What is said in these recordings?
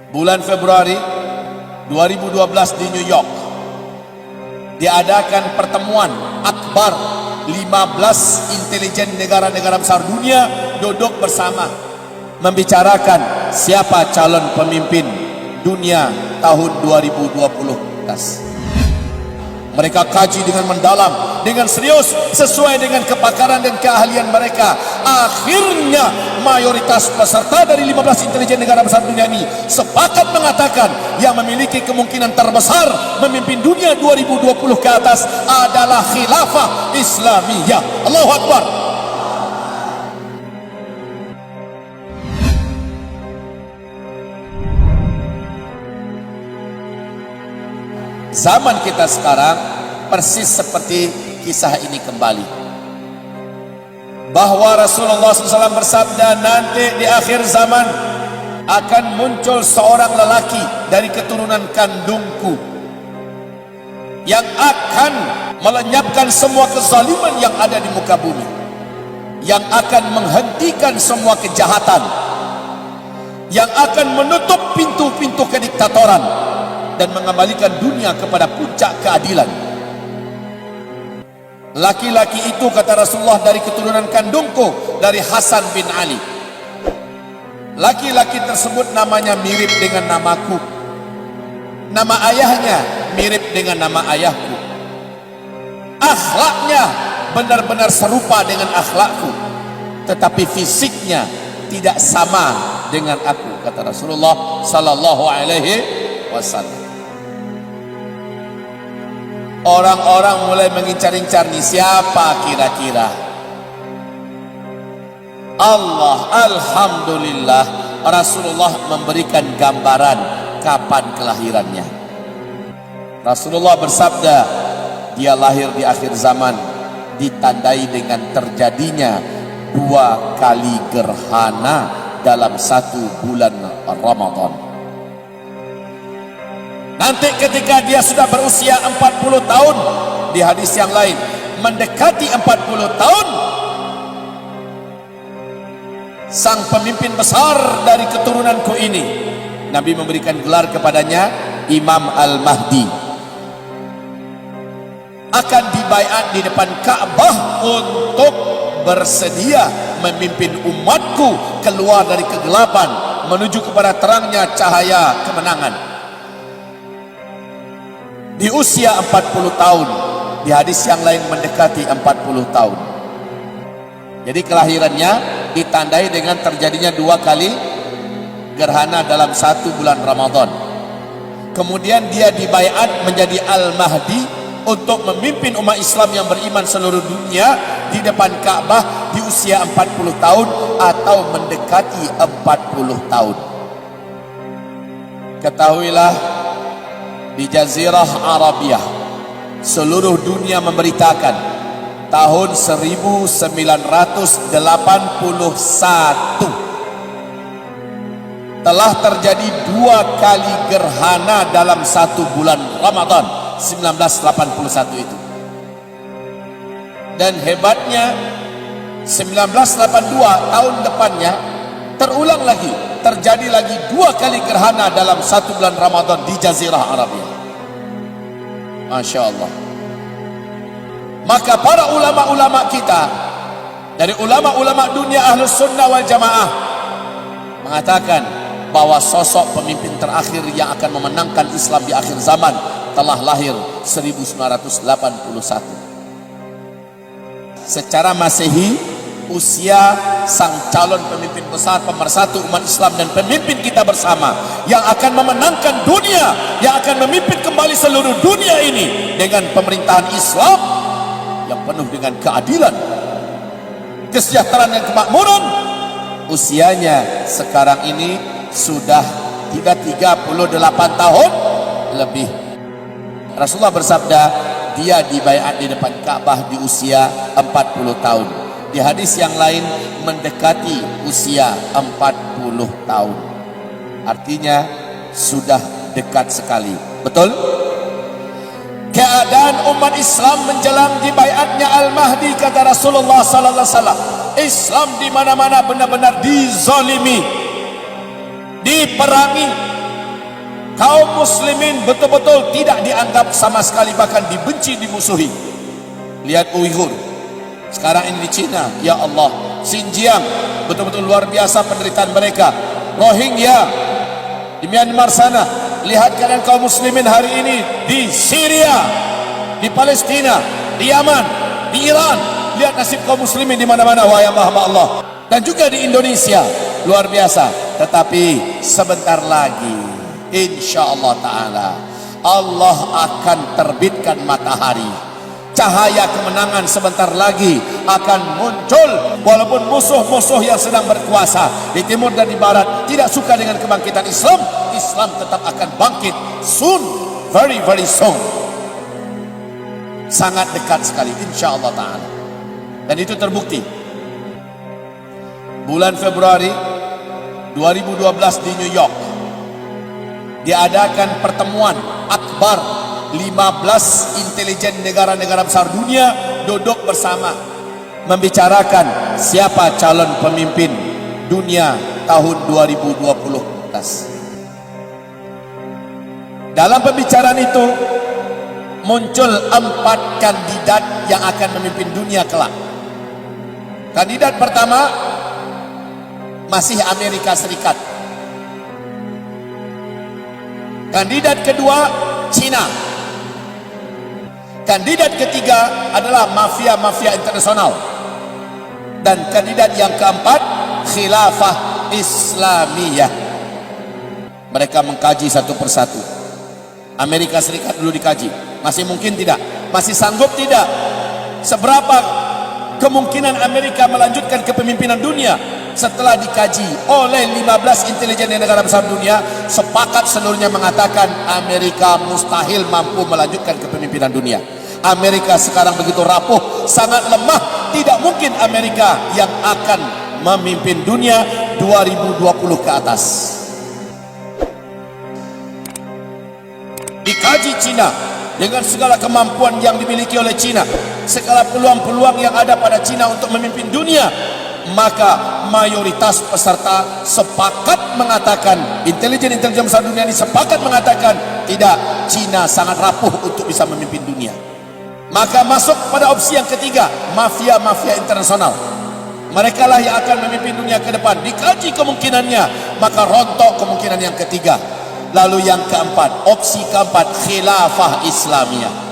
bulan Februari 2012 di New York diadakan pertemuan akbar 15 intelijen negara-negara besar dunia duduk bersama membicarakan siapa calon pemimpin dunia tahun 2020. Mereka kaji dengan mendalam, dengan serius, sesuai dengan kepakaran dan keahlian mereka. Akhirnya mayoritas peserta dari 15 intelijen negara besar dunia ini sepakat mengatakan yang memiliki kemungkinan terbesar memimpin dunia 2020 ke atas adalah khilafah Islamiyah. Allahu Akbar. Zaman kita sekarang persis seperti kisah ini kembali, bahwa Rasulullah SAW bersabda, nanti di akhir zaman akan muncul seorang lelaki dari keturunan kandungku yang akan melenyapkan semua kezaliman yang ada di muka bumi, yang akan menghentikan semua kejahatan, yang akan menutup pintu-pintu kediktatoran dan mengembalikan dunia kepada puncak keadilan. Laki-laki itu, kata Rasulullah, dari keturunan kandungku, dari Hasan bin Ali. Laki-laki tersebut namanya mirip dengan namaku, nama ayahnya mirip dengan nama ayahku, akhlaknya benar-benar serupa dengan akhlakku, tetapi fisiknya tidak sama dengan aku, kata Rasulullah sallallahu alaihi wasallam. Orang-orang mulai mengincar-incar nih, siapa kira-kira? Alhamdulillah, Rasulullah memberikan gambaran kapan kelahirannya. Rasulullah bersabda, dia lahir di akhir zaman, ditandai dengan terjadinya 2 kali gerhana dalam 1 bulan Ramadan. Nanti ketika dia sudah berusia 40 tahun, di hadis yang lain mendekati 40 tahun, sang pemimpin besar dari keturunanku ini, Nabi memberikan gelar kepadanya Imam Al-Mahdi, akan dibaiat di depan Ka'bah untuk bersedia memimpin umatku keluar dari kegelapan menuju kepada terangnya cahaya kemenangan. Di usia 40 tahun, di hadis yang lain mendekati 40 tahun. Jadi kelahirannya ditandai dengan terjadinya 2 kali gerhana dalam 1 bulan Ramadan. Kemudian dia dibaiat menjadi Al-Mahdi untuk memimpin umat Islam yang beriman seluruh dunia di depan Ka'bah di usia 40 tahun atau mendekati 40 tahun. Ketahuilah, di Jazirah Arabiah seluruh dunia memberitakan tahun 1981 telah terjadi 2 kali gerhana dalam 1 bulan Ramadan 1981 itu. Dan hebatnya 1982 tahun depannya terulang lagi, terjadi lagi 2 kali gerhana dalam 1 bulan Ramadan di Jazirah Arabiah. Masya Allah. Maka para ulama-ulama kita, dari ulama-ulama dunia Ahlus Sunnah wal Jamaah, mengatakan bahwa sosok pemimpin terakhir yang akan memenangkan Islam di akhir zaman telah lahir 1981. Secara Masehi, usia sang calon pemimpin besar, pemersatu umat Islam dan pemimpin kita bersama yang akan memenangkan dunia, yang akan memimpin kembali seluruh dunia ini dengan pemerintahan Islam yang penuh dengan keadilan, kesejahteraan dan kemakmuran, usianya sekarang ini sudah 38 tahun lebih. Rasulullah bersabda, dia dibaiat di depan Ka'bah di usia 40 tahun. Di hadis yang lain mendekati usia 40 tahun. Artinya sudah dekat sekali. Betul? Keadaan umat Islam menjelang dibaiatnya Al-Mahdi, kata Rasulullah sallallahu alaihi wasallam, Islam di mana-mana benar-benar dizalimi, diperangi, Kaum muslimin betul-betul tidak dianggap sama sekali, bahkan dibenci, dimusuhi. Lihat Uighur, sekarang ini di Cina, ya Allah. Xinjiang, betul-betul luar biasa penderitaan mereka. Rohingya di Myanmar sana. Lihat keadaan kaum muslimin hari ini di Syria, di Palestina, di Yaman, di Iran. Lihat nasib kaum muslimin di mana-mana, wahai hamba Allah. Dan juga di Indonesia, luar biasa. Tetapi sebentar lagi, insyaallah ta'ala, Allah akan terbitkan matahari. Cahaya kemenangan sebentar lagi akan muncul. Walaupun musuh-musuh yang sedang berkuasa di timur dan di barat tidak suka dengan kebangkitan Islam, Islam tetap akan bangkit soon, very very soon. Sangat dekat sekali, insyaallah ta'ala. Dan itu terbukti. Bulan Februari 2012 di New York diadakan pertemuan akbar 15 intelijen negara-negara besar dunia duduk bersama membicarakan siapa calon pemimpin dunia tahun 2020. Dalam pembicaraan itu muncul 4 kandidat yang akan memimpin dunia kelak. Kandidat pertama masih Amerika Serikat. Kandidat kedua Cina. Kandidat ketiga adalah mafia-mafia internasional. Dan kandidat yang keempat, khilafah Islamiyah. Mereka mengkaji satu persatu. Amerika Serikat dulu dikaji. Masih mungkin tidak? Masih sanggup tidak? Seberapa kemungkinan Amerika melanjutkan kepemimpinan dunia? Setelah dikaji oleh 15 intelijen negara besar dunia, sepakat seluruhnya mengatakan Amerika mustahil mampu melanjutkan kepemimpinan dunia. Amerika sekarang begitu rapuh, sangat lemah. Tidak mungkin Amerika yang akan memimpin dunia 2020 ke atas. Dikaji Cina dengan segala kemampuan yang dimiliki oleh Cina, segala peluang-peluang yang ada pada Cina untuk memimpin dunia, maka mayoritas peserta sepakat mengatakan, intelijen-intelijen besar dunia ini sepakat mengatakan tidak, Cina sangat rapuh untuk bisa memimpin dunia. Maka masuk pada opsi yang ketiga, mafia-mafia internasional. Mereka lah yang akan memimpin dunia ke depan. Dikaji kemungkinannya, maka rontok kemungkinan yang ketiga. Lalu yang keempat, opsi keempat, khilafah Islamiyah.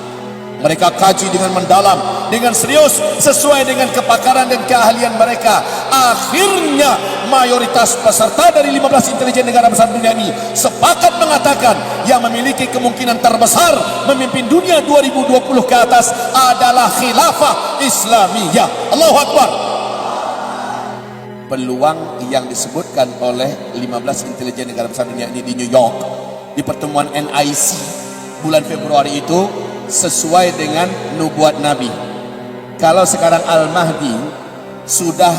Mereka kaji dengan mendalam, dengan serius, sesuai dengan kepakaran dan keahlian mereka. Akhirnya mayoritas peserta dari 15 intelijen negara besar dunia ini sepakat mengatakan yang memiliki kemungkinan terbesar memimpin dunia 2020 ke atas adalah khilafah Islamiyah. Allahu Akbar. Peluang yang disebutkan oleh 15 intelijen negara besar dunia ini di New York di pertemuan NIC bulan Februari itu sesuai dengan nubuat Nabi. Kalau sekarang Al-Mahdi sudah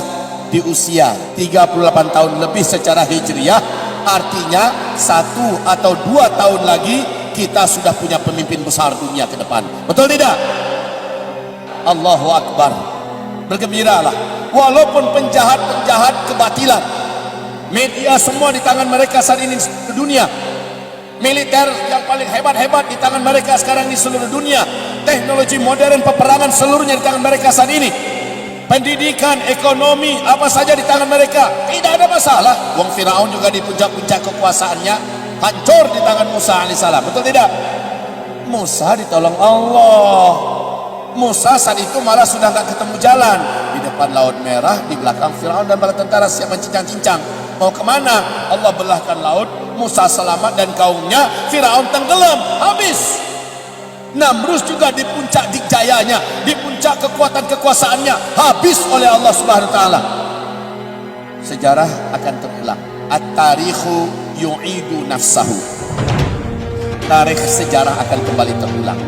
di usia 38 tahun lebih secara hijriyah, artinya 1 atau 2 tahun lagi kita sudah punya pemimpin besar dunia ke depan. Betul tidak? Allahu Akbar. Bergembiralah. Walaupun penjahat-penjahat kebatilan, media semua di tangan mereka saat ini di dunia, militer yang paling hebat-hebat di tangan mereka sekarang di seluruh dunia, teknologi modern peperangan seluruhnya di tangan mereka saat ini, pendidikan, ekonomi, apa saja di tangan mereka, tidak ada masalah. Wong Firaun juga di puncak-puncak kekuasaannya hancur di tangan Musa alaihissalam. Betul tidak? Musa ditolong Allah. Musa saat itu malah sudah nggak ketemu jalan, di depan Laut Merah, di belakang Firaun dan bala tentara siap mencincang-cincang. Mau kemana? Allah belahkan laut, Musa selamat dan kaumnya, Firaun tenggelam, habis. Namrus juga di puncak dijayanya, di puncak kekuatan kekuasaannya, habis oleh Allah Subhanahu wa taala. Sejarah akan terulang. At-tarikhu yu'idu nafsahu. Tarikh sejarah akan kembali terulang.